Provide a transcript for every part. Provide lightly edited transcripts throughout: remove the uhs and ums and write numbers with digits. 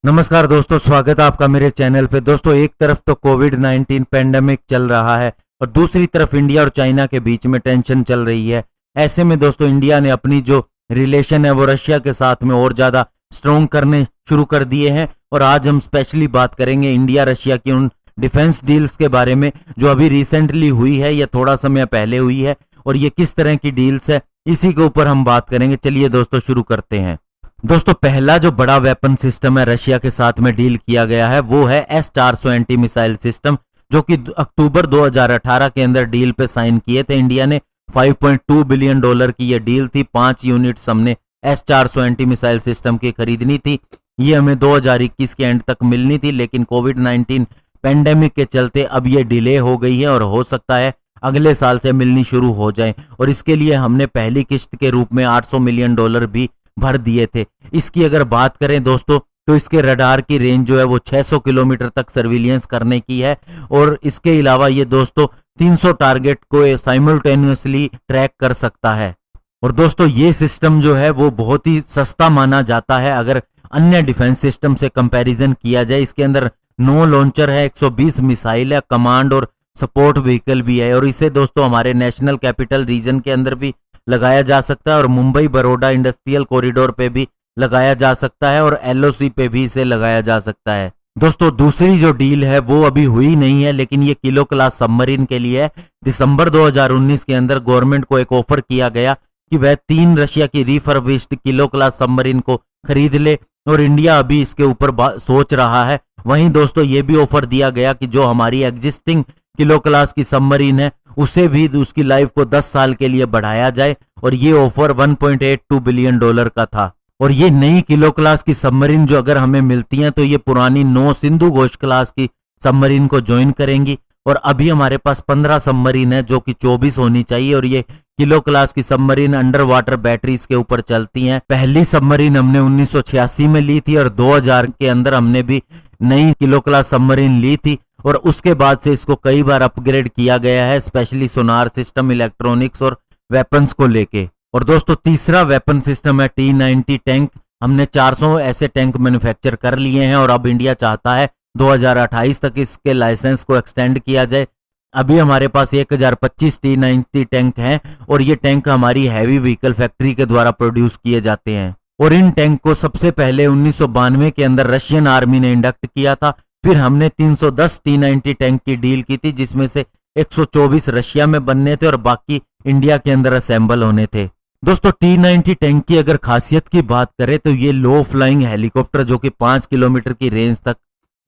नमस्कार दोस्तों, स्वागत है आपका मेरे चैनल पे। दोस्तों, एक तरफ तो कोविड-19 पेंडेमिक चल रहा है और दूसरी तरफ इंडिया और चाइना के बीच में टेंशन चल रही है। ऐसे में दोस्तों इंडिया ने अपनी जो रिलेशन है वो रशिया के साथ में और ज़्यादा स्ट्रॉन्ग करने शुरू कर दिए हैं। और आज हम स्पेशली बात करेंगे इंडिया रशिया की उन डिफेंस डील्स के बारे में जो अभी रिसेंटली हुई है या थोड़ा समय पहले हुई है, और ये किस तरह की डील्स है, इसी के ऊपर हम बात करेंगे। चलिए दोस्तों शुरू करते हैं। दोस्तों, पहला जो बड़ा वेपन सिस्टम है रशिया के साथ में डील किया गया है वो है S-400 एंटी मिसाइल सिस्टम, जो कि अक्टूबर 2018 के अंदर डील पे साइन किए थे। इंडिया ने $5.2 बिलियन की ये डील थी। 5 यूनिट्स हमने S-400 एंटी मिसाइल सिस्टम की खरीदनी थी। ये हमें 2021 के एंड तक मिलनी थी, लेकिन कोविड-19 पेंडेमिक के चलते अब ये डिले हो गई है और हो सकता है अगले साल से मिलनी शुरू हो जाए। और इसके लिए हमने पहली किस्त के रूप में $800 मिलियन भी भर दिए थे। इसकी अगर बात करें दोस्तों, तो इसके रडार की रेंज जो है वो 600 किलोमीटर तक सर्विलियंस करने की है। और इसके अलावा ये दोस्तों 300 टारगेट को साइमल्टेनियसली ट्रैक कर सकता है। और दोस्तों, ये सिस्टम जो है वो बहुत ही सस्ता माना जाता है अगर अन्य डिफेंस सिस्टम से कंपैरिजन किया जाए। इसके अंदर 9 लॉन्चर है, 120 मिसाइल है, कमांड और सपोर्ट व्हीकल भी है। और इसे दोस्तों हमारे नेशनल कैपिटल रीजन के अंदर भी लगाया जा सकता है और मुंबई बड़ौदा इंडस्ट्रियल कॉरिडोर पे भी लगाया जा सकता है और LOC पे भी इसे लगाया जा सकता है। दोस्तों, दूसरी जो डील है वो अभी हुई नहीं है, लेकिन ये किलो क्लास सबमरीन के लिए है। दिसंबर 2019 के अंदर गवर्नमेंट को एक ऑफर किया गया कि वह 3 रशिया की रिफर्बिश्ड किलो क्लास सबमरीन को खरीद ले, और इंडिया अभी इसके ऊपर सोच रहा है। वहीं दोस्तों ये भी ऑफर दिया गया कि जो हमारी एग्जिस्टिंग किलो क्लास की सबमरीन है उसे भी उसकी लाइफ को 10 साल के लिए बढ़ाया जाए, और ये ऑफर $1.82 बिलियन का था। और ये नई किलो क्लास की सबमरीन जो अगर हमें मिलती हैं तो ये पुरानी 9 सिंधु घोष क्लास की सबमरीन को ज्वाइन करेंगी। और अभी हमारे पास 15 सबमरीन है जो कि 24 होनी चाहिए, और ये किलो क्लास की सबमरीन अंडर वाटर बैटरीज के ऊपर चलती हैं। पहली सबमरीन हमने 1986 में ली थी और 2000 के अंदर हमने भी नई किलो क्लास सबमरीन ली थी, और उसके बाद से इसको कई बार अपग्रेड किया गया है, स्पेशली सोनार सिस्टम, इलेक्ट्रॉनिक्स और वेपन्स को लेके। और दोस्तों, तीसरा वेपन सिस्टम है T-90 टैंक। हमने 400 ऐसे टैंक मैन्युफैक्चर कर लिए हैं और अब इंडिया चाहता है 2028 तक इसके लाइसेंस को एक्सटेंड किया जाए। अभी हमारे पास 1025 T-90 टैंक हैं और ये टैंक हमारी हैवी व्हीकल फैक्ट्री के द्वारा प्रोड्यूस किए जाते हैं। और इन टैंक को सबसे पहले 1992 के अंदर रशियन आर्मी ने इंडक्ट किया था। फिर हमने 310 T-90 टैंक की डील की थी, जिसमें से 124 रशिया में बनने थे और बाकी इंडिया के अंदर असेंबल होने थे। दोस्तों, T-90 टैंक की अगर खासियत की बात करें तो ये लो फ्लाइंग हेलीकॉप्टर जो कि 5 किलोमीटर की रेंज तक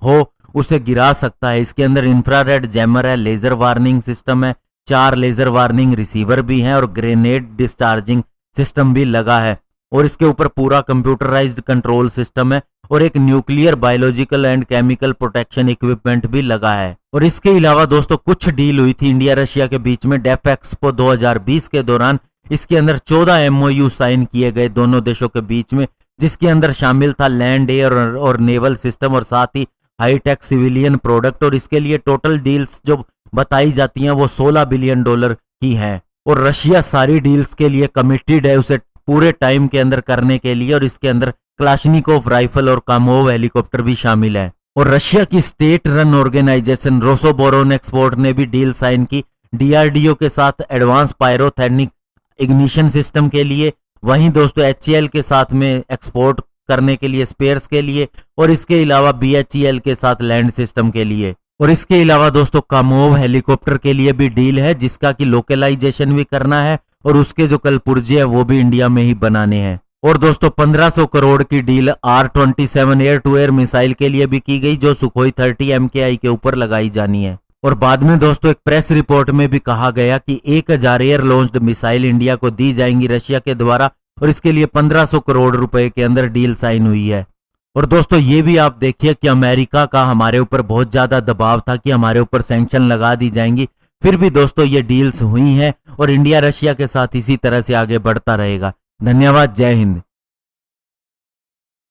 हो उसे गिरा सकता है। इसके अंदर इंफ्रारेड जैमर है, लेजर वार्निंग सिस्टम है, 4 लेजर वार्निंग रिसीवर भी हैं और ग्रेनेड डिस्चार्जिंग सिस्टम भी लगा है। और इसके ऊपर पूरा कंप्यूटराइज्ड कंट्रोल सिस्टम है और एक nuclear, biological and chemical protection equipment भी लगा है। और इसके अलावा दोस्तों कुछ डील हुई थी इंडिया रशिया के बीच में डेफ एक्सपो 2020 के दौरान। इसके अंदर 14 MOU साइन किए गए दोनों देशों के बीच में, जिसके अंदर शामिल था लैंड, एयर और नेवल सिस्टम और साथ ही हाईटेक सिविलियन प्रोडक्ट। और इसके लिए टोटल डील्स जो बताई जाती हैं वो $16 बिलियन की हैं। और रशिया सारी डील्स के लिए कमिटेड है उसे पूरे टाइम के अंदर करने के लिए, और इसके अंदर क्लाशनिकोव राइफल और कामोव हेलीकॉप्टर भी शामिल है। और रशिया की state run organisation Rosoboronexport ने भी डील साइन की DRDO के साथ एडवांस पायरोथेर्मिक इग्निशन सिस्टम के लिए। वहीं दोस्तों HAL के साथ में एक्सपोर्ट करने के लिए स्पेयर्स के लिए, और इसके अलावा BHEL के साथ लैंड सिस्टम के लिए। और इसके अलावा दोस्तों कामोव हेलीकॉप्टर के लिए भी डील है, जिसका कि लोकलाइजेशन भी करना है और उसके जो कलपुर्जे है वो भी इंडिया में ही बनाने हैं। और दोस्तों 1500 करोड़ की deal R-27 air to air missile के लिए भी की गई, जो सुखोई 30 MKI के ऊपर लगाई जानी है। और बाद में दोस्तों एक प्रेस रिपोर्ट में भी कहा गया कि 1000 एयर लॉन्च्ड मिसाइल इंडिया को दी जाएंगी रशिया के द्वारा, और इसके लिए 1500 करोड़ रुपए के अंदर डील साइन हुई है। और दोस्तों ये भी आप देखिए कि अमेरिका का हमारे ऊपर बहुत ज्यादा दबाव था कि हमारे ऊपर सैंक्शन लगा दी जाएंगी, फिर भी दोस्तों ये डील्स हुई हैं और इंडिया रशिया के साथ इसी तरह से आगे बढ़ता रहेगा। धन्यवाद। जय हिंद।